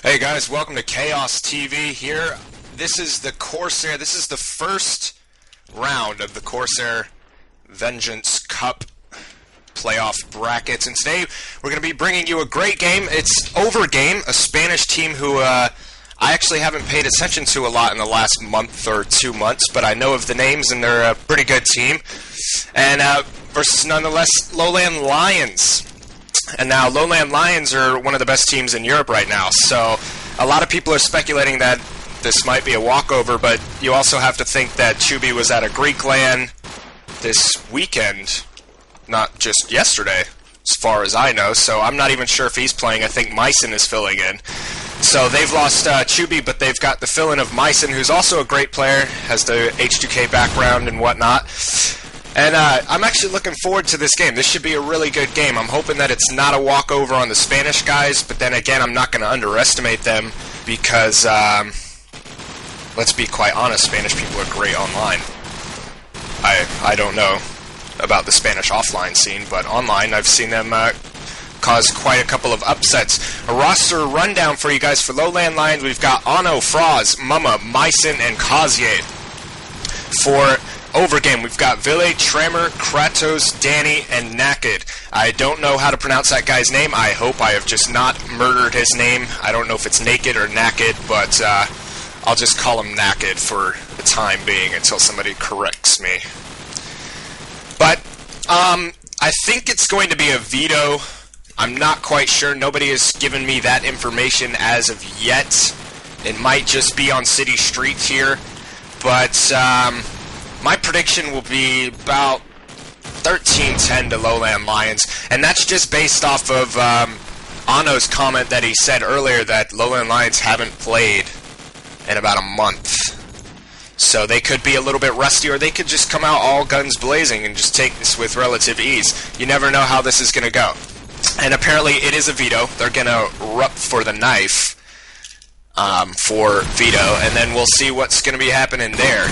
Hey guys, welcome to Chaos TV here. This is the Corsair, this is the first round of the Corsair Vengeance Cup playoff brackets, and today we're going to be bringing you a great game. It's Overgame, a Spanish team who I actually haven't paid attention to a lot in the last month or 2 months, but I know of the names and they're a pretty good team. And versus nonetheless Lowland Lions. And now, Lowland Lions are one of the best teams in Europe right now, so a lot of people are speculating that this might be a walkover, but you also have to think that Chuby was at a Greek land this weekend, not just yesterday, as far as I know, so I'm not even sure if he's playing. I think Myson is filling in. So they've lost Chuby, but they've got the fill-in of Myson, who's also a great player, has the H2K background and whatnot. And I'm actually looking forward to this game. This should be a really good game. I'm hoping that it's not a walkover on the Spanish guys, but then again, I'm not going to underestimate them because, let's be quite honest, Spanish people are great online. I don't know about the Spanish offline scene, but online I've seen them cause quite a couple of upsets. A roster rundown for you guys for Lowland Lions. We've got Ano, Froz, Mama, Myson, and Kazier. For Overgame, we've got Ville, Tremor, Kratos, Danny, and Naked. I don't know how to pronounce that guy's name. I hope I have just not murdered his name. I don't know if it's Naked or Naked, but I'll just call him Naked for the time being until somebody corrects me. But I think it's going to be a Veto. I'm not quite sure. Nobody has given me that information as of yet. It might just be on City Street here, but my prediction will be about 13-10 to Lowland Lions, and that's just based off of Ano's comment that he said earlier that Lowland Lions haven't played in about a month. So they could be a little bit rusty, or they could just come out all guns blazing and just take this with relative ease. You never know how this is going to go. And apparently it is a Veto. They're going to rup for the knife for Veto, and then we'll see what's going to be happening there.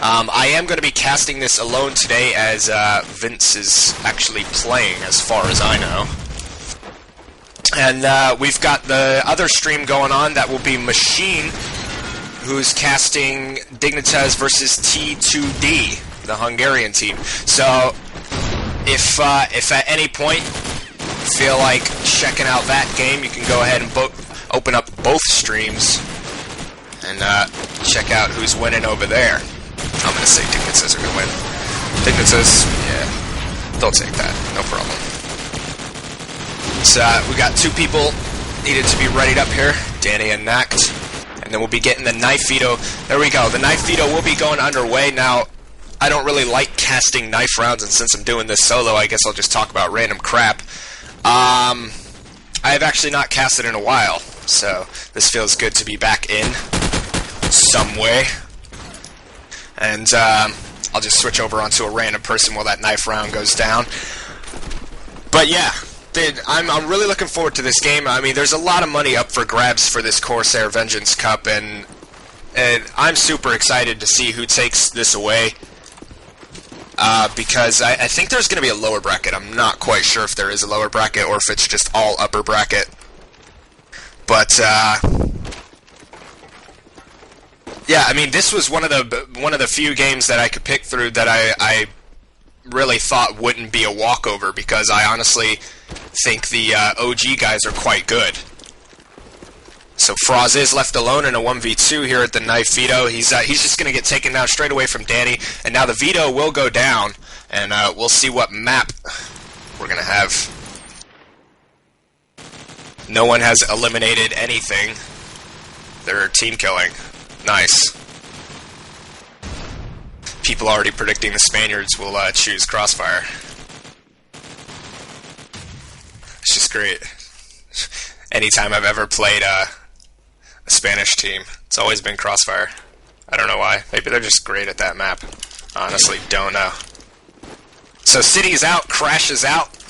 I am going to be casting this alone today as Vince is actually playing, as far as I know. And we've got the other stream going on. That will be Machine, who's casting Dignitas versus T2D, the Hungarian team. So if at any point you feel like checking out that game, you can go ahead and open up both streams and check out who's winning over there. I'm going to say Dignitas are going to win. Dignitas, yeah, they'll take that. No problem. So we got two people needed to be readied up here, Danny and Nact. And then we'll be getting the knife veto. There we go. The knife veto will be going underway. Now, I don't really like casting knife rounds, and since I'm doing this solo, I guess I'll just talk about random crap. I have actually not casted in a while, so this feels good to be back in some way. And I'll just switch over onto a random person while that knife round goes down. But yeah, I'm really looking forward to this game. I mean, there's a lot of money up for grabs for this Corsair Vengeance Cup, and I'm super excited to see who takes this away. Because I think there's going to be a lower bracket. I'm not quite sure if there is a lower bracket or if it's just all upper bracket. But yeah, I mean, this was one of the few games that I could pick through that I really thought wouldn't be a walkover, because I honestly think the OG guys are quite good. So Froz is left alone in a 1v2 here at the knife veto. He's just going to get taken down straight away from Danny, and now the veto will go down, and we'll see what map we're going to have. No one has eliminated anything. They're team killing. Nice. People already predicting the Spaniards will choose Crossfire. It's just great. Anytime I've ever played a Spanish team, it's always been Crossfire. I don't know why. Maybe they're just great at that map. Honestly, don't know. So City's out, Crash is out.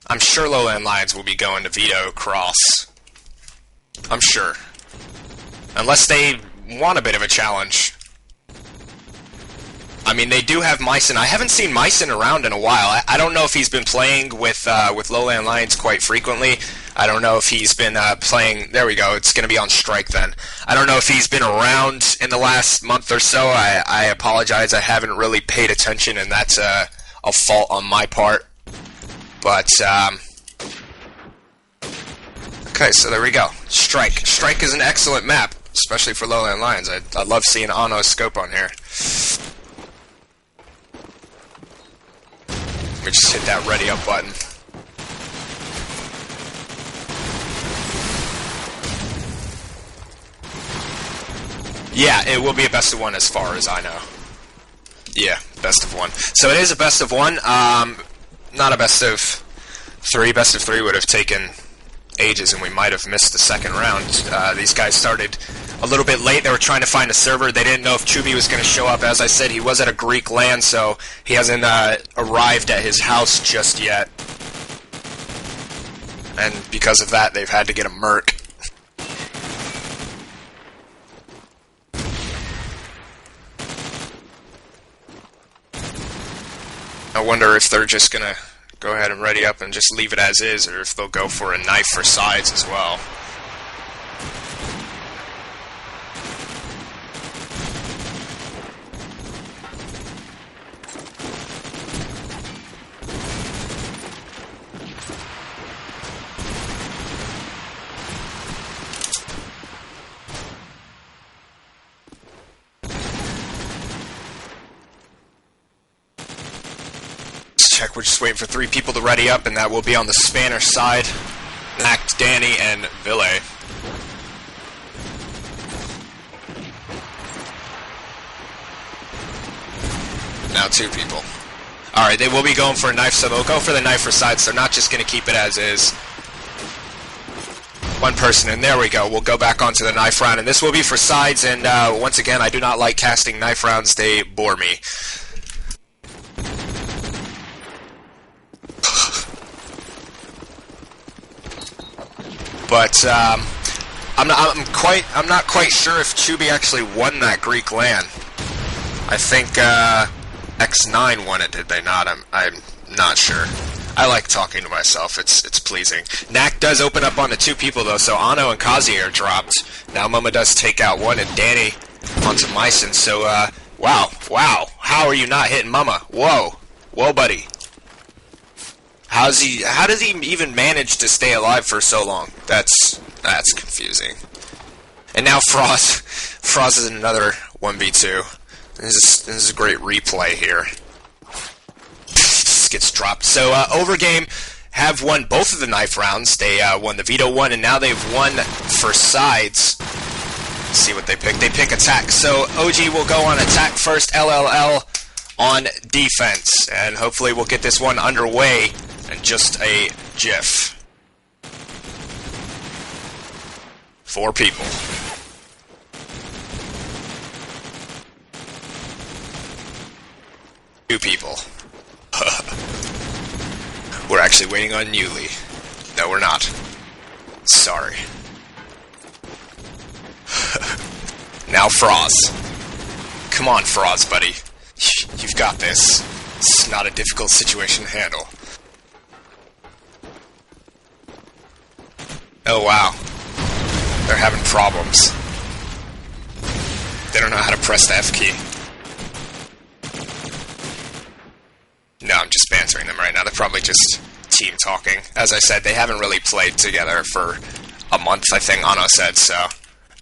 I'm sure Lowland Lions will be going to Veto Cross. I'm sure. Unless they want a bit of a challenge. I mean, they do have Myson. I haven't seen Myson around in a while. I don't know if he's been playing with Lowland Lions quite frequently. I don't know if he's been playing... There we go. It's going to be on strike then. I don't know if he's been around in the last month or so. I apologize. I haven't really paid attention, and that's a fault on my part. But, okay, so there we go. Strike. Strike is an excellent map, especially for Lowland Lions. I love seeing Ano's scope on here. Let me just hit that ready up button. Yeah, it will be a best of one as far as I know. Yeah, best of one. So it is a best of one. Not a best of three. Best of three would have taken ages, and we might have missed the second round. These guys started a little bit late. They were trying to find a server. They didn't know if Chubi was going to show up. As I said, he was at a Greek land, so he hasn't arrived at his house just yet. And because of that, they've had to get a merc. I wonder if they're just going to go ahead and ready up and just leave it as is, or if they'll go for a knife for sides as well. Check, we're just waiting for 3 people to ready up, and that will be on the Spanish side. Act, Danny, and Ville. Now 2 people. Alright, they will be going for a knife, so they'll go for the knife for sides. They're not just going to keep it as is. 1 person, and there we go. We'll go back onto the knife round, and this will be for sides, and once again, I do not like casting knife rounds. They bore me. But I'm not quite sure if Chubi actually won that Greek land. I think X9 won it, did they not? I'm not sure. I like talking to myself. It's pleasing. Knack does open up on the 2 people though, so Ano and Kazi are dropped. Now Mama does take out 1 and Danny onto Myson. So wow. How are you not hitting Mama? Whoa, buddy. How does he even manage to stay alive for so long? That's confusing. And now Froz is in another 1v2. This is a great replay here. Just gets dropped. So Overgame have won both of the knife rounds. They won the Veto one, and now they've won for sides. Let's see what they pick. They pick attack. So OG will go on attack first, LLL on defense. And hopefully we'll get this one underway in just a jiff. 4 people. Two people. We're actually waiting on Yuli. No, we're not. Sorry. Now Froz. Come on, Froz, buddy. You've got this. It's not a difficult situation to handle. Oh, wow. They're having problems. They don't know how to press the F key. No, I'm just bantering them right now. They're probably just team talking. As I said, they haven't really played together for a month, I think Ano said, so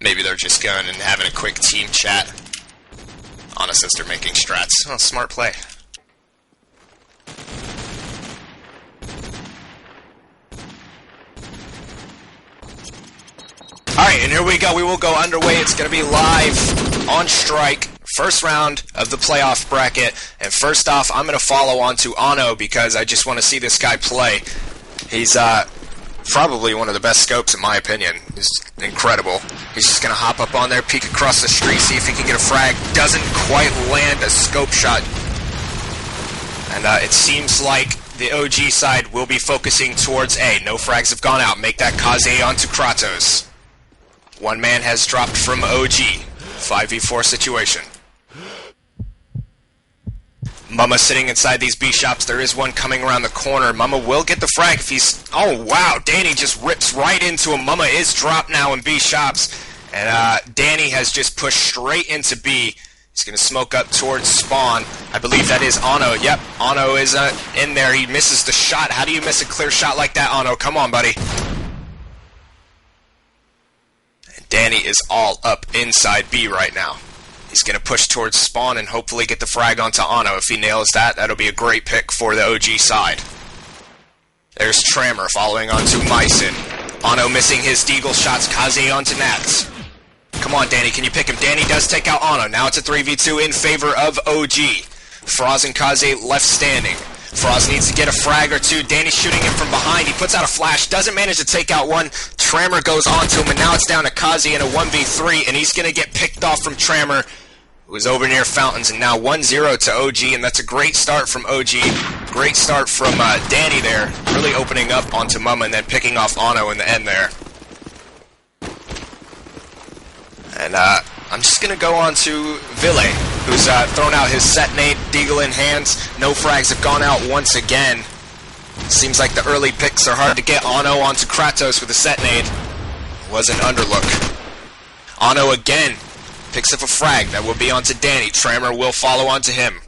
maybe they're just going and having a quick team chat. Ana says they're making strats. Oh, smart play. Alright, and here we go. We will go underway. It's going to be live on strike. First round of the playoff bracket. And first off, I'm going to follow on to Ano because I just want to see this guy play. He's probably one of the best scopes in my opinion. He's incredible. He's just going to hop up on there, peek across the street, see if he can get a frag. Doesn't quite land a scope shot. And it seems like the OG side will be focusing towards A. No frags have gone out. Make that Kaze onto Kratos. One man has dropped from OG. 5v4 situation. Mama sitting inside these B shops. There is one coming around the corner. Mama will get the frag if he's... Oh, wow. Danny just rips right into him. Mama is dropped now in B shops. And Danny has just pushed straight into B. He's going to smoke up towards spawn. I believe that is Ano. Yep, Ano is in there. He misses the shot. How do you miss a clear shot like that, Ano? Come on, buddy. And Danny is all up inside B right now. He's going to push towards spawn and hopefully get the frag onto Ano. If he nails that, that'll be a great pick for the OG side. There's Trammer following onto Myson. Ano missing his deagle shots. Kaze onto Nats. Come on, Danny, can you pick him? Danny does take out Ano. Now it's a 3v2 in favor of OG. Froz and Kaze left standing. Froz needs to get a frag or two. Danny's shooting him from behind. He puts out a flash. Doesn't manage to take out one. Trammer goes onto him, and now it's down to Kaze in a 1v3, and he's going to get picked off from Trammer, who was over near Fountains, and now 1-0 to OG, and that's a great start from OG. Great start from Danny there, really opening up onto Mama and then picking off Ano in the end there. And I'm just going to go on to Ville, who's thrown out his set nade, deagle in hands. No frags have gone out once again. Seems like the early picks are hard to get. Ano onto Kratos with a set nade. Was an underlook. Ano again picks up a frag. That will be onto Danny. Trammer will follow onto him.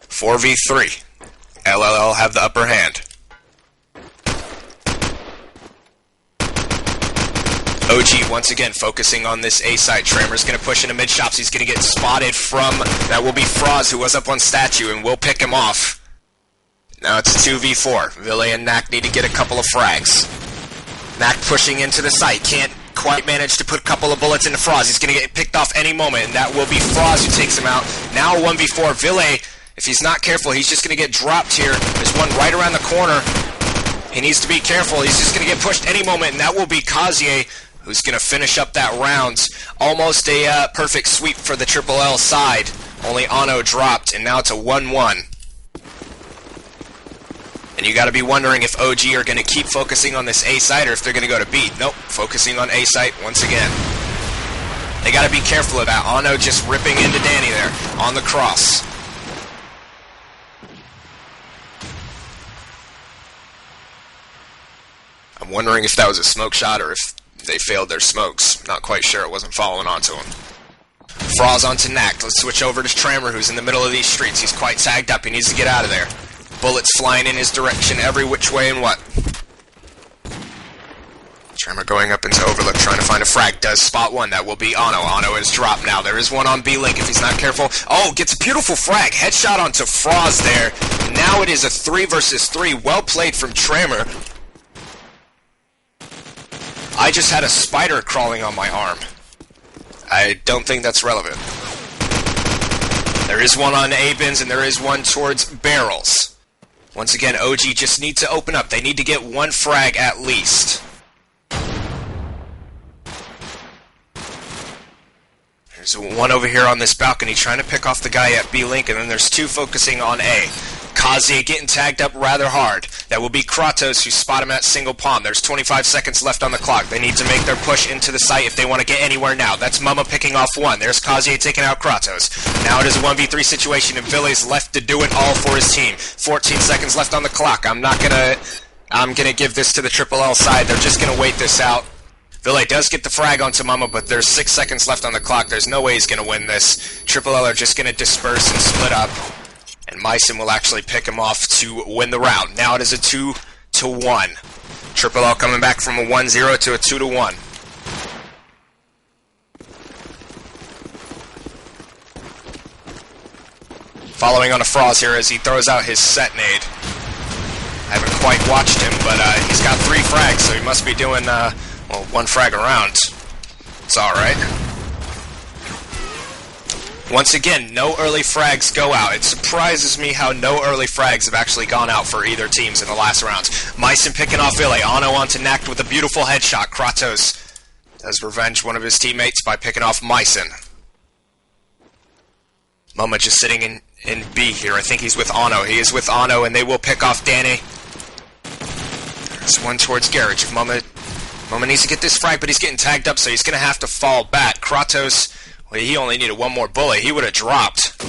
4v3. LLL have the upper hand. OG once again focusing on this A side. Trammer's going to push into mid shops. He's going to get spotted from, that will be Froz, who was up on statue, and we'll pick him off. Now it's 2v4. Ville and Knack need to get a couple of frags. Knack pushing into the site. Can't quite manage to put a couple of bullets into Froz. He's going to get picked off any moment, and that will be Froz who takes him out. Now 1v4. Ville, if he's not careful, he's just going to get dropped here. There's one right around the corner. He needs to be careful. He's just going to get pushed any moment, and that will be Kaze, who's going to finish up that round. Almost a perfect sweep for the Triple L side. Only Ano dropped, and now it's a 1-1. And you got to be wondering if OG are going to keep focusing on this A side or if they're going to go to B. Nope, focusing on A side once again. They got to be careful of that. Ano just ripping into Danny there on the cross. I'm wondering if that was a smoke shot or if they failed their smokes. Not quite sure. It wasn't following onto him. Froz onto Knack. Let's switch over to Trammer, who's in the middle of these streets. He's quite tagged up. He needs to get out of there. Bullets flying in his direction every which way and what. Trammer going up into Overlook, trying to find a frag. Does spot one. That will be Ano. Ano is dropped now. There is one on B-Link if he's not careful. Oh, gets a beautiful frag. Headshot onto Froz there. Now it is a 3 versus 3. Well played from Trammer. I just had a spider crawling on my arm. I don't think that's relevant. There is one on A-bins and there is one towards barrels. Once again, OG just need to open up. They need to get one frag at least. There's one over here on this balcony trying to pick off the guy at B-Link, and then there's two focusing on A. Kaze getting tagged up rather hard. That will be Kratos, who spot him at single palm. There's 25 seconds left on the clock. They need to make their push into the site if they want to get anywhere now. That's Mama picking off one. There's Kaze taking out Kratos. Now it is a 1v3 situation, and Ville's left to do it all for his team. 14 seconds left on the clock. I'm gonna give this to the Triple L side. They're just gonna wait this out. Ville does get the frag onto Mama, but there's 6 seconds left on the clock. There's no way he's gonna win this. Triple L are just gonna disperse and split up. And Myson will actually pick him off to win the round. Now it is a 2-1. Triple L coming back from a 1-0 to a 2-1. Following on a Froz here as he throws out his set nade. I haven't quite watched him, but he's got 3 frags, so he must be doing, well, 1 frag around. It's alright. Once again, no early frags go out. It surprises me how no early frags have actually gone out for either teams in the last rounds. Myson picking off Ville. Ano onto Knack with a beautiful headshot. Kratos does revenge one of his teammates by picking off Myson. Mama just sitting in B here. I think he's with Ano. He is with Ano, and they will pick off Danny. There's one towards Garage. If Mama needs to get this frag, but he's getting tagged up, so he's going to have to fall back. Kratos... he only needed one more bullet. He would have dropped.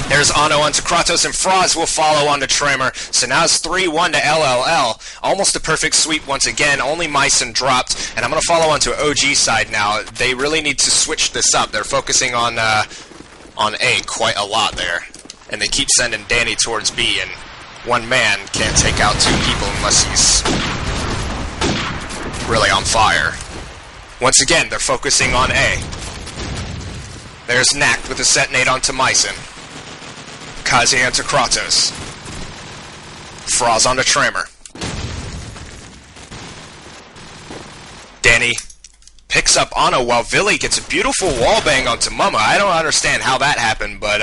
There's Ano onto Kratos, and Froz will follow onto Tremor. So now it's 3-1 to LLL. Almost a perfect sweep once again. Only Myson dropped, and I'm going to follow onto OG side now. They really need to switch this up. They're focusing on A quite a lot there, and they keep sending Danny towards B, and one man can't take out two people unless he's really on fire. Once again, they're focusing on A. There's Nact with a set nade onto Myson. Kaze onto Kratos. Froz onto Tremor. Danny picks up Ano while Villy gets a beautiful wallbang onto Mama. I don't understand how that happened, but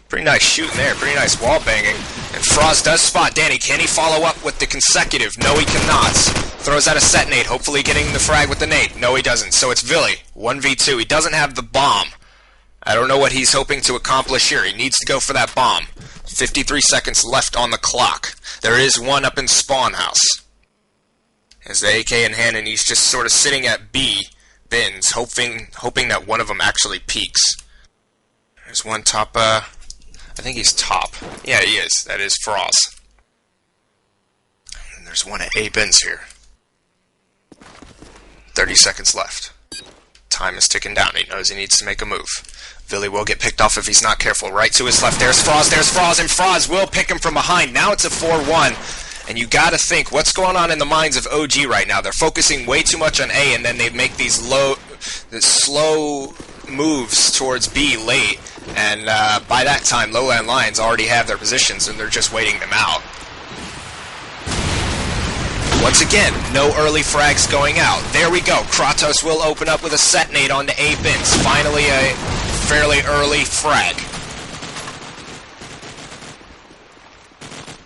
pretty nice shooting there. Pretty nice wallbanging. And Froz does spot Danny. Can he follow up with the consecutive? No, he cannot. Throws out a set nade, hopefully getting the frag with the nade. No, he doesn't. So it's Villy. 1v2. He doesn't have the bomb. I don't know what he's hoping to accomplish here. He needs to go for that bomb. 53 seconds left on the clock. There is one up in Spawn House. As the AK in hand, and he's just sort of sitting at B bins, hoping that one of them actually peaks. There's one top, I think he's top. Yeah, he is. That is Froz. And there's one at A bins here. 30 seconds left. Time is ticking down. He knows he needs to make a move. Villy will get picked off if he's not careful. Right to his left. There's Froz, and Froz will pick him from behind. Now it's a 4-1. And you gotta think, what's going on in the minds of OG right now? They're focusing way too much on A, and then they make these slow moves towards B late. And by that time, Lowland Lions already have their positions, and they're just waiting them out. Once again, no early frags going out. There we go. Kratos will open up with a set nade onto A bins. Finally a fairly early frag.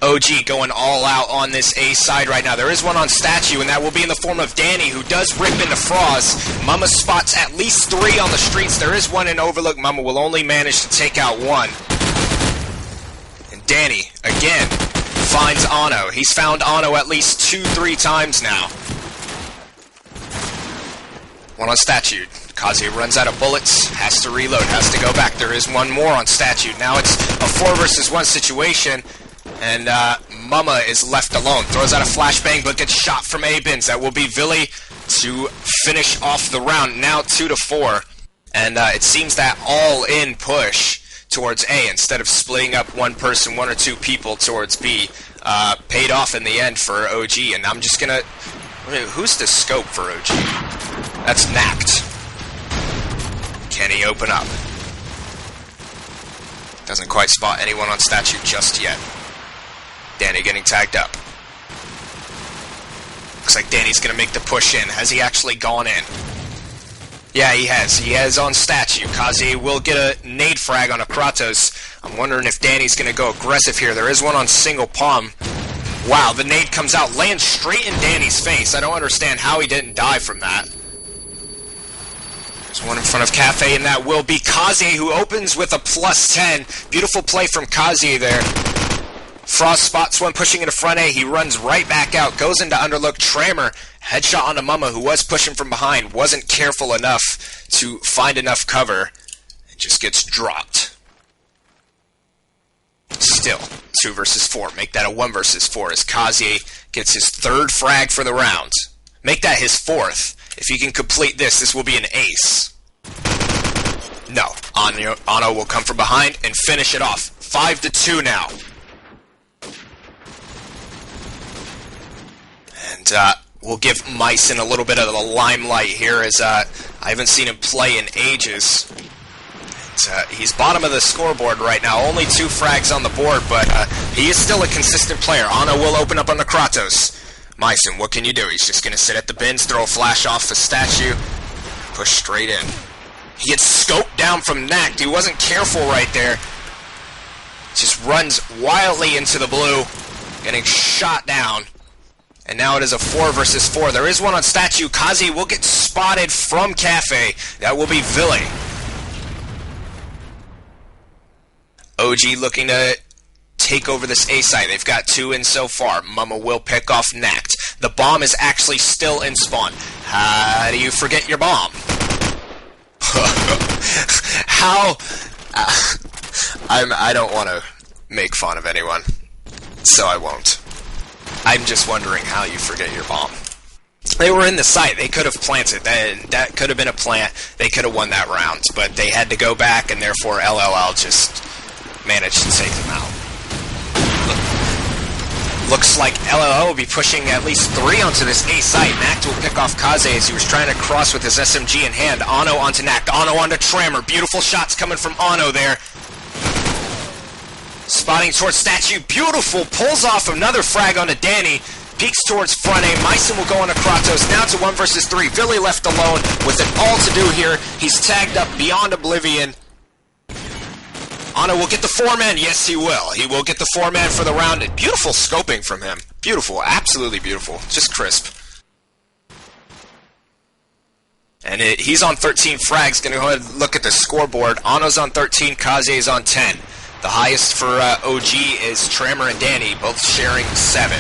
OG going all out on this A side right now. There is one on Statue, and that will be in the form of Danny, who does rip into Froz. Mama spots at least 3 on the streets. There is one in Overlook. Mama will only manage to take out one. And Danny, again, finds Ano. He's found Ano at least 2-3 times now. One on Statue. Kaze runs out of bullets, has to reload, has to go back. There is one more on Statue. Now it's a 4 versus 1 situation, and Mama is left alone. Throws out a flashbang, but gets shot from A bins. That will be Villy to finish off the round. Now 2-4, and it seems that all-in push towards A, instead of splitting up one person, 1 or 2 people towards B, paid off in the end for OG. And I'm just gonna... who's the scope for OG? That's Nact. Can he open up? Doesn't quite spot anyone on Statue just yet. Danny getting tagged up. Looks like Danny's gonna make the push in. Has he actually gone in? Yeah, he has. He has on Statue. Kaze will get a nade frag on a Kratos. I'm wondering if Danny's going to go aggressive here. There is one on single palm. Wow, the nade comes out, lands straight in Danny's face. I don't understand how he didn't die from that. There's one in front of Cafe, and that will be Kaze, who opens with a +10. Beautiful play from Kaze there. Frost spots one pushing into front A. He runs right back out, goes into underlook. Tremor, headshot onto Mama, who was pushing from behind, wasn't careful enough to find enough cover, and just gets dropped. Still, 2 versus 4. Make that a 1 versus 4 as Kaze gets his 3rd frag for the round. Make that his 4th. If he can complete this, this will be an ace. No. Ano will come from behind and finish it off. 5-2 now. And we'll give Myson a little bit of the limelight here, as I haven't seen him play in ages. And, he's bottom of the scoreboard right now. Only 2 frags on the board, but he is still a consistent player. Ano will open up on the Kratos. Myson, what can you do? He's just going to sit at the bins, throw a flash off the Statue, push straight in. He gets scoped down from Nact. He wasn't careful right there. Just runs wildly into the blue, getting shot down. And now it is a 4 versus 4. There is one on Statue. Kaze will get spotted from Cafe. That will be Villy. OG looking to take over this A site. They've got 2 in so far. Mama will pick off Nact. The bomb is actually still in spawn. How do you forget your bomb? How... I don't want to make fun of anyone, so I won't. I'm just wondering how you forget your bomb. They were in the site. They could have planted. That could have been a plant. They could have won that round, but they had to go back, and therefore LLL just managed to take them out. Looks like LLL will be pushing at least 3 onto this A site. Nact will pick off Kaze as he was trying to cross with his SMG in hand. Ano onto Nact. Ano onto Trammer. Beautiful shots coming from Ano there. Spotting towards Statue. Beautiful. Pulls off another frag onto Danny. Peeks towards front A. Myson will go on to Kratos. Now to 1 versus 3. Billy left alone with it all to do here. He's tagged up beyond Oblivion. Ano will get the 4-man. Yes, he will. He will get the 4-man for the round. Beautiful scoping from him. Beautiful. Absolutely beautiful. Just crisp. And he's on 13 frags. Going to go ahead and look at the scoreboard. Ano's on 13. Kaze is on 10. The highest for OG is Trammer and Danny, both sharing 7.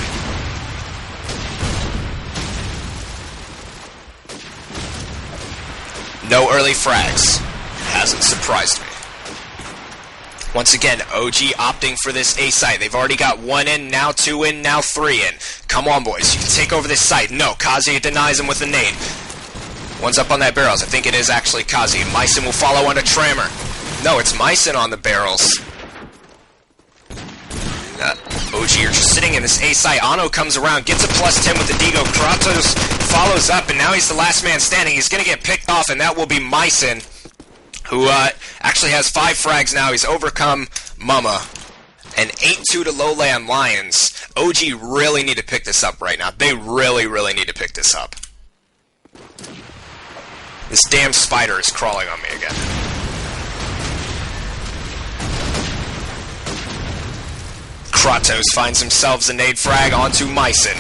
No early frags. Hasn't surprised me. Once again, OG opting for this A site. They've already got 1 in, now 2 in, now 3 in. Come on, boys. You can take over this site. No, Kaze denies him with a nade. One's up on that barrels. I think it is actually Kaze. Myson will follow onto Trammer. No, it's Myson on the barrels. OG are just sitting in this A site. Ano comes around, gets a +10 with the Deagle. Kratos follows up, and now he's the last man standing. He's going to get picked off, and that will be Myson, who actually has 5 frags now. He's overcome Mama. And 8-2 to Lowland Lions. OG really need to pick this up right now. They really, really need to pick this up. This damn spider is crawling on me again. Kratos finds himself a nade frag onto Myson.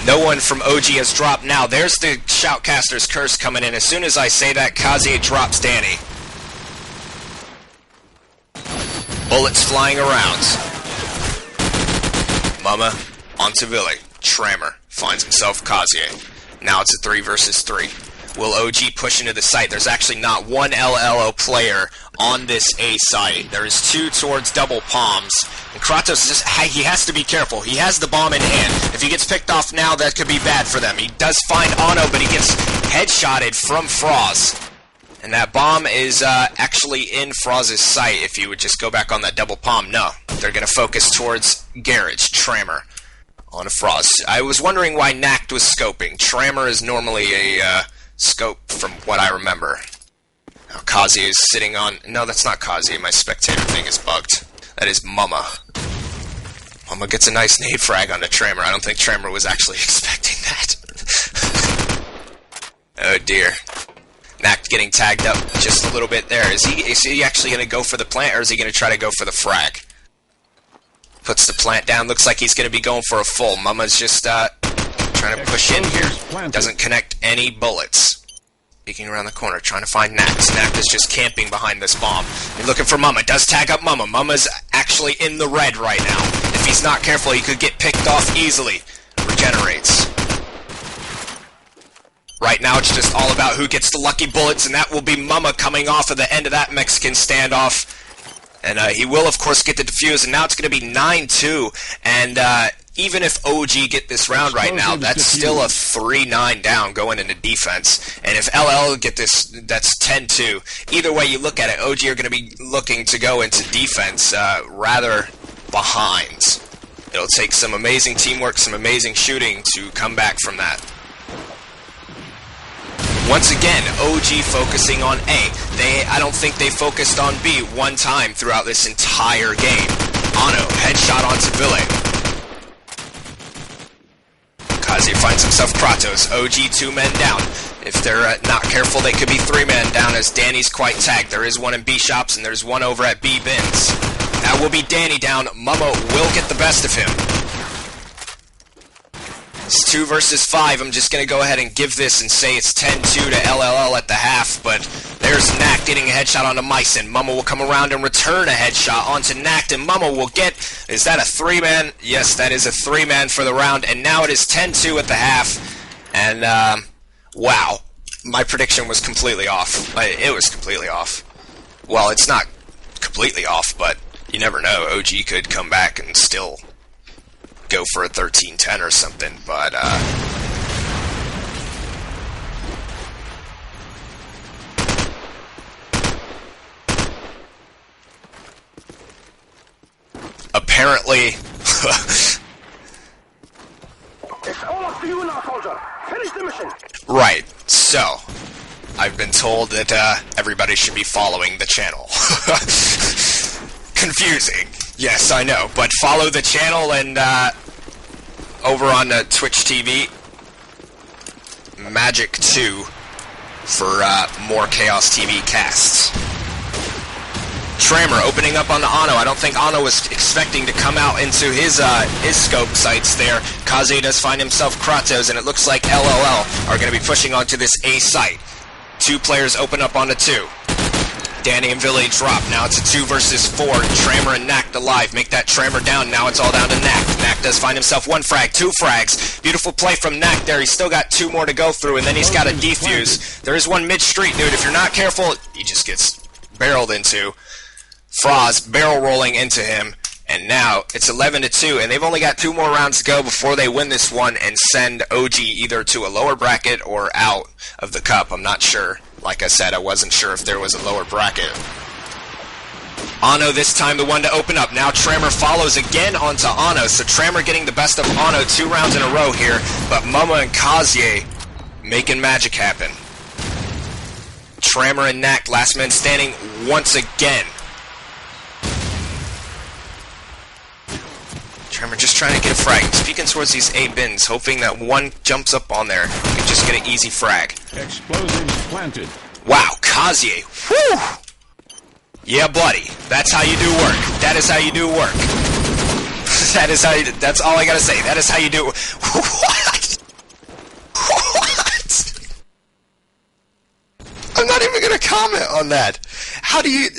No one from OG has dropped now. There's the Shoutcaster's Curse coming in. As soon as I say that, Kaze drops Danny. Bullets flying around. Mama onto Billy. Trammer finds himself Kaze. Now it's a 3 versus 3. Will OG push into the site? There's actually not one LLO player on this A site. There is 2 towards double palms. And Kratos, he has to be careful. He has the bomb in hand. If he gets picked off now, that could be bad for them. He does find Ano, but he gets headshotted from Froz. And that bomb is actually in Froz's sight if you would just go back on that double palm. No, they're going to focus towards Garage, Trammer, on a Froz. I was wondering why Nact was scoping. Trammer is normally a scope from what I remember. Now Kaze is sitting on... No, that's not Kaze. My spectator thing is bugged. That is Mama. Mama gets a nice nade frag onto Trammer. I don't think Trammer was actually expecting that. Oh dear. Nact getting tagged up just a little bit there. Is he actually going to go for the plant, or is he going to try to go for the frag? Puts the plant down. Looks like he's going to be going for a full. Mama's just trying to push in here. Doesn't connect any bullets. Peeking around the corner, trying to find Nact. Nact is just camping behind this bomb. He's looking for Mama. Does tag up Mama. Mama's actually in the red right now. If he's not careful, he could get picked off easily. Regenerates. Right now, it's just all about who gets the lucky bullets, and that will be Mama coming off of the end of that Mexican standoff. And he will, of course, get the defuse, and now it's going to be 9-2. And even if OG get this round right now, that's still a 3-9 down going into defense. And if LL get this, that's 10-2. Either way you look at it, OG are going to be looking to go into defense rather behind. It'll take some amazing teamwork, some amazing shooting to come back from that. Once again, OG focusing on A. I don't think they focused on B one time throughout this entire game. Ano, headshot onto Billy. Kaze finds himself Kratos. OG 2 men down. If they're not careful, they could be 3 men down as Danny's quite tagged. There is one in B shops and there's one over at B bins. That will be Danny down. Momo will get the best of him. It's 2 versus 5. I'm just going to go ahead and give this and say it's 10-2 to LLL at the half, but there's Nact getting a headshot onto Myson. Mama will come around and return a headshot onto Nact, and Mama will get... Is that a 3-man? Yes, that is a 3-man for the round, and now it is 10-2 at the half. And, wow. My prediction was completely off. It was completely off. Well, it's not completely off, but you never know. OG could come back and still go for a 13-10 or something, but apparently It's all up to you now, soldier. Finish the mission. Right, so I've been told that everybody should be following the channel. Confusing. Yes, I know, but follow the channel, and over on Twitch TV, Magic 2 for more Chaos TV casts. Trammer opening up on the Ano. I don't think Ano was expecting to come out into his scope sights there. Kaze does find himself Kratos, and it looks like LLL are going to be pushing onto this A site. 2 players open up on the 2. Danny and Billy drop. Now it's a 2 versus 4. Trammer and Nact alive. Make that Trammer down. Now it's all down to Nact. Nact does find himself 1 frag, 2 frags. Beautiful play from Nact there. He's still got 2 more to go through, and then he's got a defuse. There is one mid-street, dude. If you're not careful, he just gets barreled into. Froz barrel rolling into him, and now it's 11-2, and they've only got 2 more rounds to go before they win this one and send OG either to a lower bracket or out of the cup. I'm not sure. Like I said, I wasn't sure if there was a lower bracket. Ano this time the one to open up. Now Trammer follows again onto Ano, so Trammer getting the best of Ano 2 rounds in a row here, but Mama and Kazie making magic happen. Trammer and Nact, last man standing once again. Trammer just trying to get a frag. He's peeking towards these A bins, hoping that one jumps up on there. He can just get an easy frag. Explosives planted. Wow, Kazie. Whew! Yeah, buddy. That's how you do work. That is how you do work. That is how you do, that's all I gotta say. That is how you do What? What? I'm not even gonna comment on that. How do you...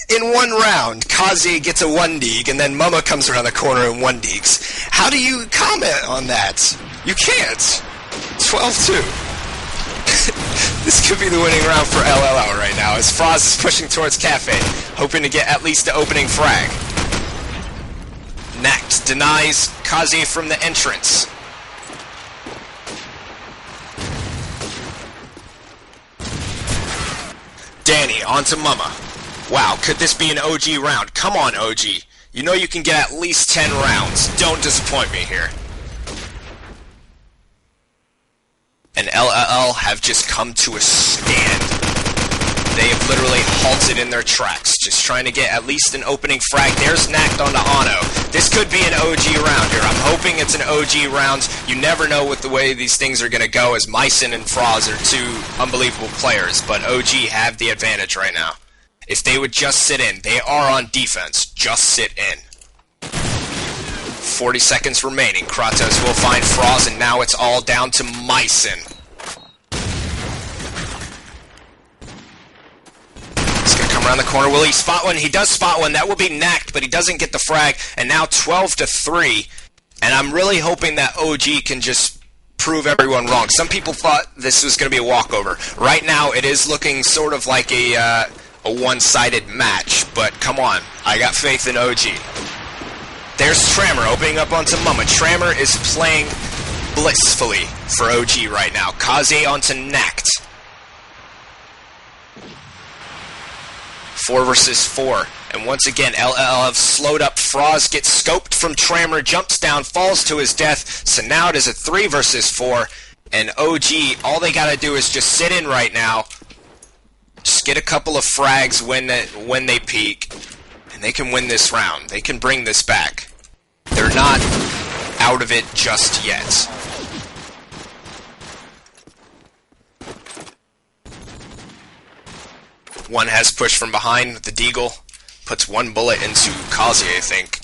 In one round, Kazie gets a 1-deeg, and then Mama comes around the corner and 1-deegs. How do you comment on that? You can't. 12-2. This could be the winning round for LLL right now, as Froz is pushing towards Cafe, hoping to get at least the opening frag. Nact denies Kazie from the entrance. Danny onto Mama. Wow, could this be an OG round? Come on, OG. You know you can get at least 10 rounds. Don't disappoint me here. And LLL have just come to a stand. They have literally halted in their tracks, just trying to get at least an opening frag. There's Nact on the Ano. This could be an OG round here. I'm hoping it's an OG round. You never know with the way these things are going to go, as Myson and Froz are 2 unbelievable players, but OG have the advantage right now. If they would just sit in, they are on defense. Just sit in. 40 seconds remaining. Kratos will find Froz, and now it's all down to Myson. He's going to come around the corner. Will he spot one? He does spot one. That will be Nact, but he doesn't get the frag. And now 12-3. And I'm really hoping that OG can just prove everyone wrong. Some people thought this was going to be a walkover. Right now, it is looking sort of like a one-sided match, but come on, I got faith in OG. There's Trammer opening up onto Mama. Trammer is playing blissfully for OG right now. Kaze onto Nact. 4 versus 4. And once again, LLL have slowed up. Froz gets scoped from Trammer, jumps down, falls to his death. So now it is a 3 versus 4. And OG, all they gotta do is just sit in right now. Just get a couple of frags when they peak, and they can win this round. They can bring this back. They're not out of it just yet. One has pushed from behind with the Deagle. Puts 1 bullet into Kazie, I think.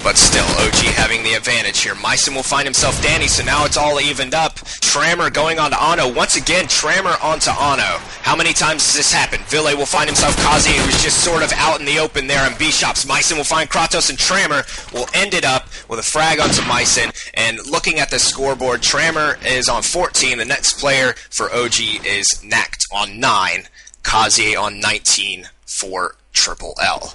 But still, OG having the advantage here. Myson will find himself Danny, so now it's all evened up. Trammer going on to Ano. Once again, Trammer onto Ano. How many times has this happened? Ville will find himself Kazi, who's just sort of out in the open there in B-Shops. Myson will find Kratos, and Trammer will end it up with a frag onto Myson. And looking at the scoreboard, Trammer is on 14. The next player for OG is Nact on 9. Kazi on 19 for Triple L.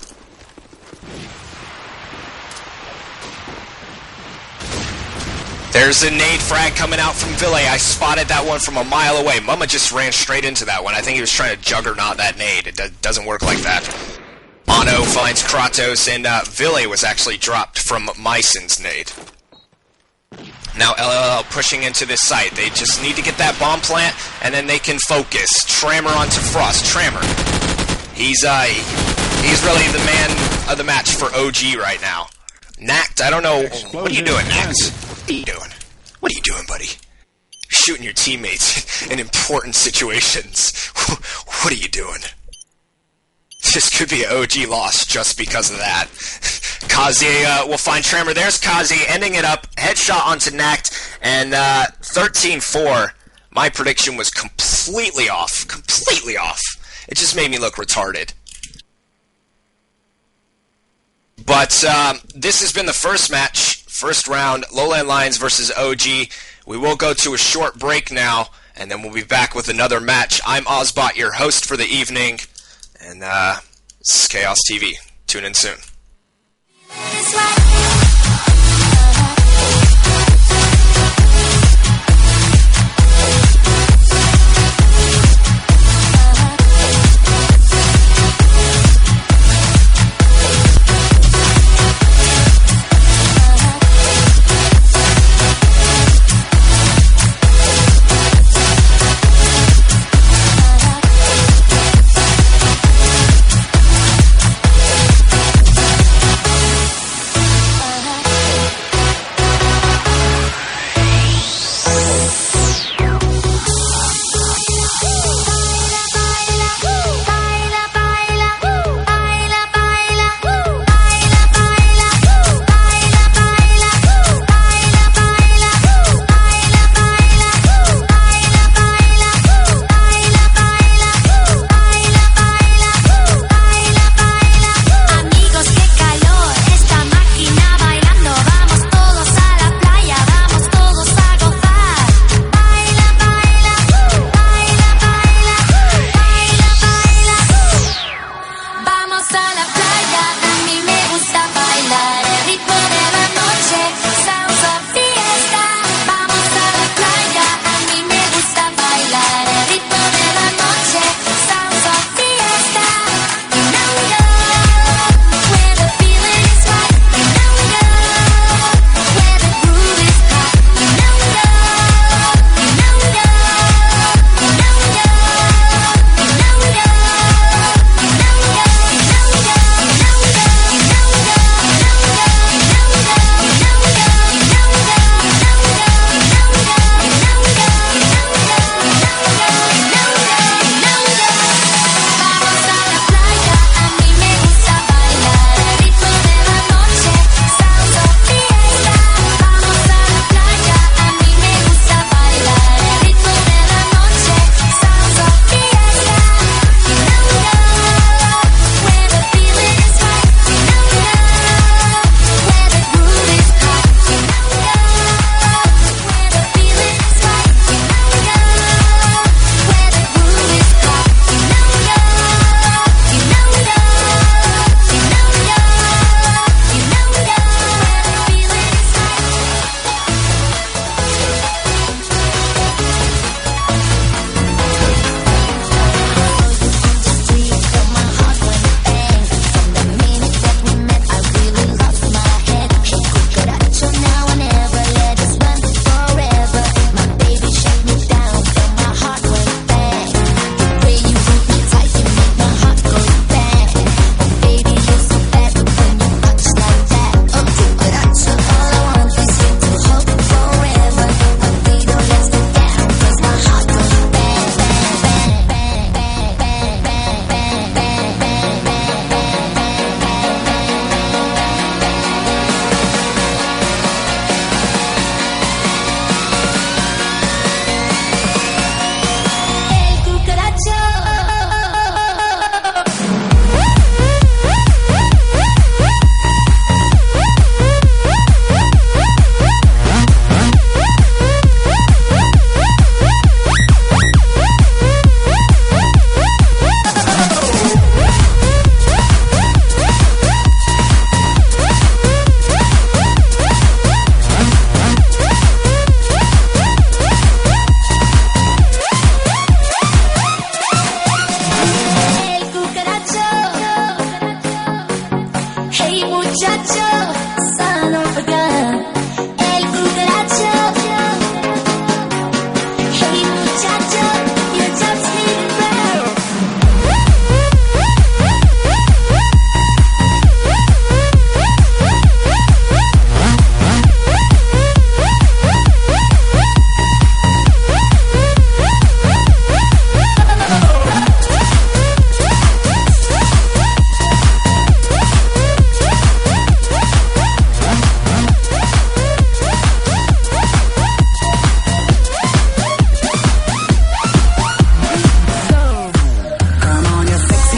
There's a nade frag coming out from Ville. I spotted that one from a mile away. Mama just ran straight into that one. I think he was trying to juggernaut that nade. It doesn't work like that. Ano finds Kratos, and Ville was actually dropped from Myson's nade. Now LLL pushing into this site. They just need to get that bomb plant, and then they can focus. Trammer onto Frost. Trammer. He's really the man of the match for OG right now. Nact, I don't know. What are you doing, Nact? What are you doing? What are you doing, buddy? You're shooting your teammates in important situations. What are you doing? This could be an OG loss just because of that. Kazi will find Trammer. There's Kazi ending it up. Headshot onto Nact. And 13-4. My prediction was completely off. Completely off. It just made me look retarded. But this has been the first match, first round, Lowland Lions versus OG. We will go to a short break now, and then we'll be back with another match. I'm Ozbot, your host for the evening, and this is Chaos TV. Tune in soon.